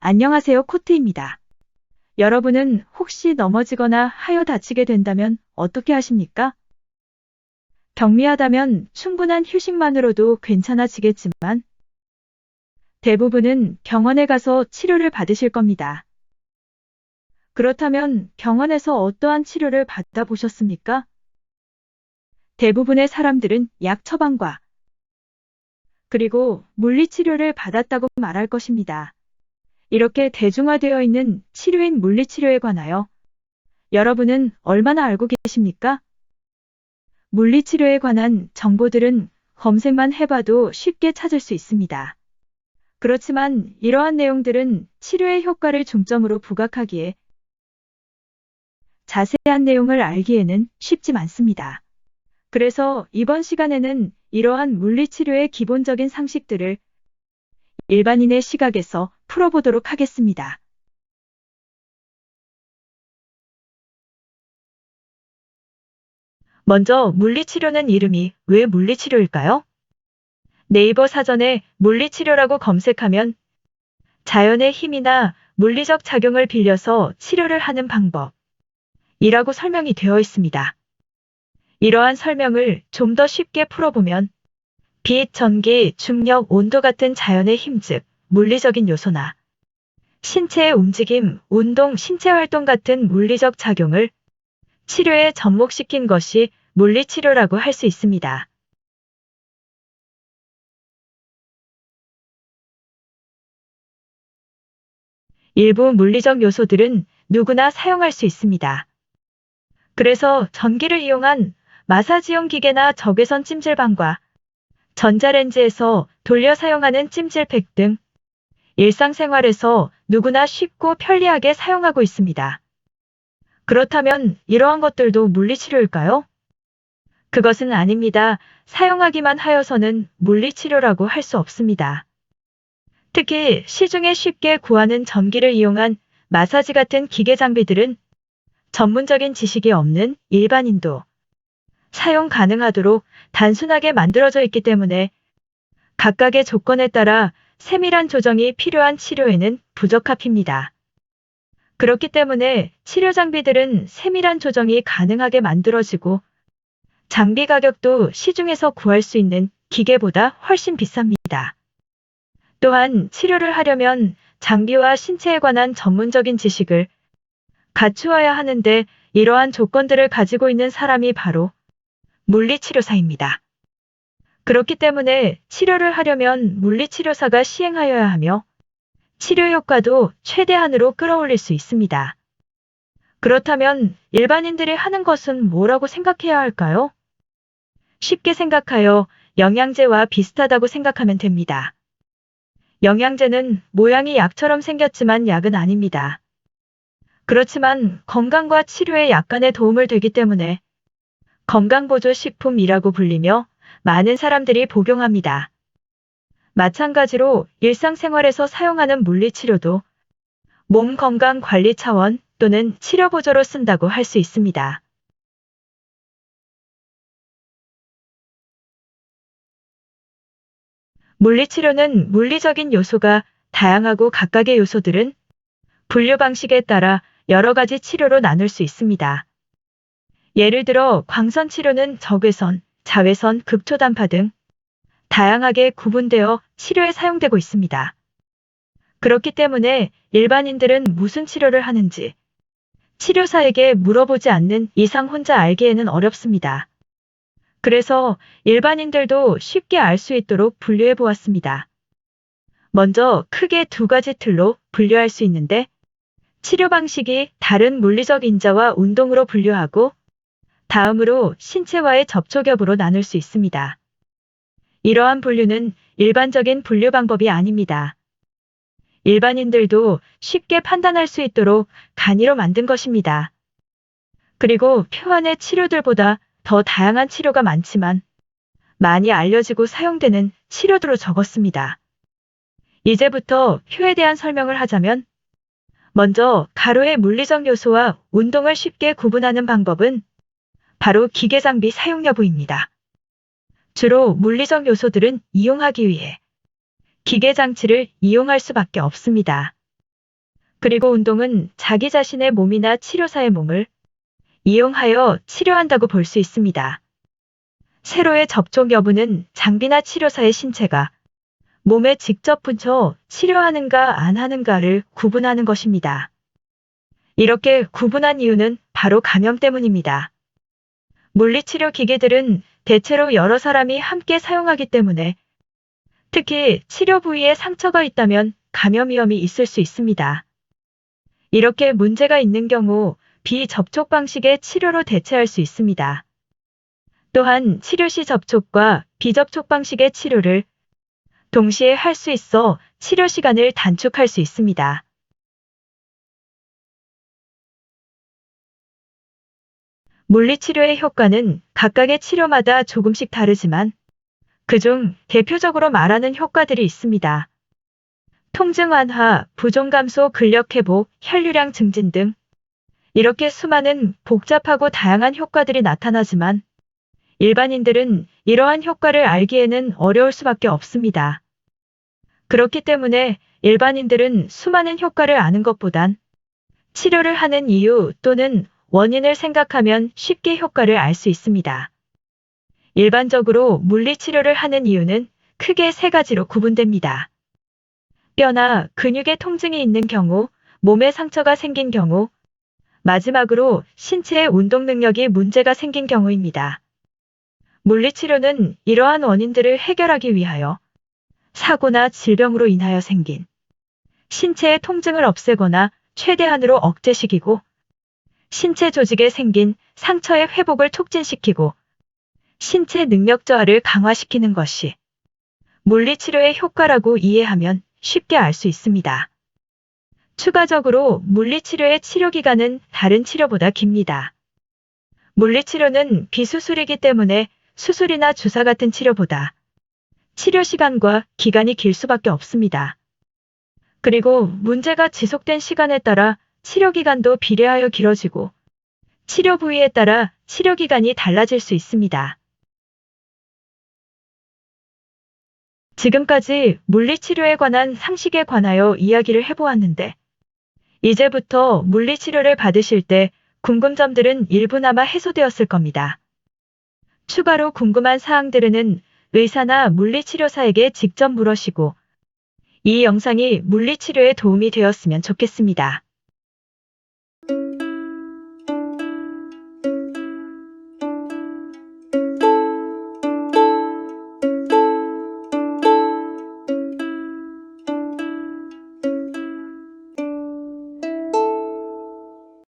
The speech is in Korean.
안녕하세요, 코트입니다. 여러분은 혹시 넘어지거나 하여 다치게 된다면 어떻게 하십니까? 경미하다면 충분한 휴식만으로도 괜찮아지겠지만 대부분은 병원에 가서 치료를 받으실 겁니다. 그렇다면 병원에서 어떠한 치료를 받아보셨습니까? 대부분의 사람들은 약 처방과 그리고 물리치료를 받았다고 말할 것입니다. 이렇게 대중화되어 있는 치료인 물리치료에 관하여 여러분은 얼마나 알고 계십니까? 물리치료에 관한 정보들은 검색만 해봐도 쉽게 찾을 수 있습니다. 그렇지만 이러한 내용들은 치료의 효과를 중점으로 부각하기에 자세한 내용을 알기에는 쉽지 않습니다. 그래서 이번 시간에는 이러한 물리치료의 기본적인 상식들을 일반인의 시각에서 풀어보도록 하겠습니다. 먼저 물리치료는 이름이 왜 물리치료일까요? 네이버 사전에 물리치료라고 검색하면 자연의 힘이나 물리적 작용을 빌려서 치료를 하는 방법이라고 설명이 되어 있습니다. 이러한 설명을 좀 더 쉽게 풀어보면 빛, 전기, 중력, 온도 같은 자연의 힘, 즉 물리적인 요소나 신체의 움직임, 운동, 신체 활동 같은 물리적 작용을 치료에 접목시킨 것이 물리치료라고 할 수 있습니다. 일부 물리적 요소들은 누구나 사용할 수 있습니다. 그래서 전기를 이용한 마사지용 기계나 적외선 찜질방과 전자레인지에서 돌려 사용하는 찜질팩 등 일상생활에서 누구나 쉽고 편리하게 사용하고 있습니다. 그렇다면 이러한 것들도 물리치료일까요? 그것은 아닙니다. 사용하기만 하여서는 물리치료라고 할 수 없습니다. 특히 시중에 쉽게 구하는 전기를 이용한 마사지 같은 기계 장비들은 전문적인 지식이 없는 일반인도 사용 가능하도록 단순하게 만들어져 있기 때문에 각각의 조건에 따라 세밀한 조정이 필요한 치료에는 부적합합니다. 그렇기 때문에 치료 장비들은 세밀한 조정이 가능하게 만들어지고 장비 가격도 시중에서 구할 수 있는 기계보다 훨씬 비쌉니다. 또한 치료를 하려면 장비와 신체에 관한 전문적인 지식을 갖추어야 하는데 이러한 조건들을 가지고 있는 사람이 바로 물리치료사입니다. 그렇기 때문에 치료를 하려면 물리치료사가 시행하여야 하며 치료 효과도 최대한으로 끌어올릴 수 있습니다. 그렇다면 일반인들이 하는 것은 뭐라고 생각해야 할까요? 쉽게 생각하여 영양제와 비슷하다고 생각하면 됩니다. 영양제는 모양이 약처럼 생겼지만 약은 아닙니다. 그렇지만 건강과 치료에 약간의 도움을 되기 때문에 건강보조식품이라고 불리며 많은 사람들이 복용합니다. 마찬가지로 일상생활에서 사용하는 물리치료도 몸 건강 관리 차원 또는 치료보조로 쓴다고 할 수 있습니다. 물리치료는 물리적인 요소가 다양하고 각각의 요소들은 분류 방식에 따라 여러 가지 치료로 나눌 수 있습니다. 예를 들어 광선 치료는 적외선, 자외선, 극초단파 등 다양하게 구분되어 치료에 사용되고 있습니다. 그렇기 때문에 일반인들은 무슨 치료를 하는지 치료사에게 물어보지 않는 이상 혼자 알기에는 어렵습니다. 그래서 일반인들도 쉽게 알 수 있도록 분류해 보았습니다. 먼저 크게 두 가지 틀로 분류할 수 있는데 치료 방식이 다른 물리적 인자와 운동으로 분류하고 다음으로 신체와의 접촉 여부로 나눌 수 있습니다. 이러한 분류는 일반적인 분류 방법이 아닙니다. 일반인들도 쉽게 판단할 수 있도록 간이로 만든 것입니다. 그리고 표안의 치료들보다 더 다양한 치료가 많지만 많이 알려지고 사용되는 치료도로 적었습니다. 이제부터 표에 대한 설명을 하자면 먼저 가로의 물리적 요소와 운동을 쉽게 구분하는 방법은 바로 기계 장비 사용 여부입니다. 주로 물리적 요소들은 이용하기 위해 기계 장치를 이용할 수밖에 없습니다. 그리고 운동은 자기 자신의 몸이나 치료사의 몸을 이용하여 치료한다고 볼 수 있습니다. 세로의 접촉 여부는 장비나 치료사의 신체가 몸에 직접 붙여 치료하는가 안 하는가를 구분하는 것입니다. 이렇게 구분한 이유는 바로 감염 때문입니다. 물리치료 기계들은 대체로 여러 사람이 함께 사용하기 때문에 특히 치료 부위에 상처가 있다면 감염 위험이 있을 수 있습니다. 이렇게 문제가 있는 경우 비접촉 방식의 치료로 대체할 수 있습니다. 또한 치료 시 접촉과 비접촉 방식의 치료를 동시에 할 수 있어 치료 시간을 단축할 수 있습니다. 물리치료의 효과는 각각의 치료마다 조금씩 다르지만 그중 대표적으로 말하는 효과들이 있습니다. 통증 완화, 부종 감소, 근력 회복, 혈류량 증진 등 이렇게 수많은 복잡하고 다양한 효과들이 나타나지만 일반인들은 이러한 효과를 알기에는 어려울 수밖에 없습니다. 그렇기 때문에 일반인들은 수많은 효과를 아는 것보단 치료를 하는 이유 또는 원인을 생각하면 쉽게 효과를 알 수 있습니다. 일반적으로 물리치료를 하는 이유는 크게 세 가지로 구분됩니다. 뼈나 근육에 통증이 있는 경우, 몸에 상처가 생긴 경우, 마지막으로 신체의 운동 능력이 문제가 생긴 경우입니다. 물리치료는 이러한 원인들을 해결하기 위하여 사고나 질병으로 인하여 생긴 신체의 통증을 없애거나 최대한으로 억제시키고 신체 조직에 생긴 상처의 회복을 촉진시키고 신체 능력 저하를 강화시키는 것이 물리치료의 효과라고 이해하면 쉽게 알 수 있습니다. 추가적으로 물리치료의 치료기간은 다른 치료보다 깁니다. 물리치료는 비수술이기 때문에 수술이나 주사 같은 치료보다 치료 시간과 기간이 길 수밖에 없습니다. 그리고 문제가 지속된 시간에 따라 치료 기간도 비례하여 길어지고 치료 부위에 따라 치료 기간이 달라질 수 있습니다. 지금까지 물리치료에 관한 상식에 관하여 이야기를 해보았는데 이제부터 물리치료를 받으실 때 궁금점들은 일부나마 해소되었을 겁니다. 추가로 궁금한 사항들은 의사나 물리치료사에게 직접 물으시고 이 영상이 물리치료에 도움이 되었으면 좋겠습니다.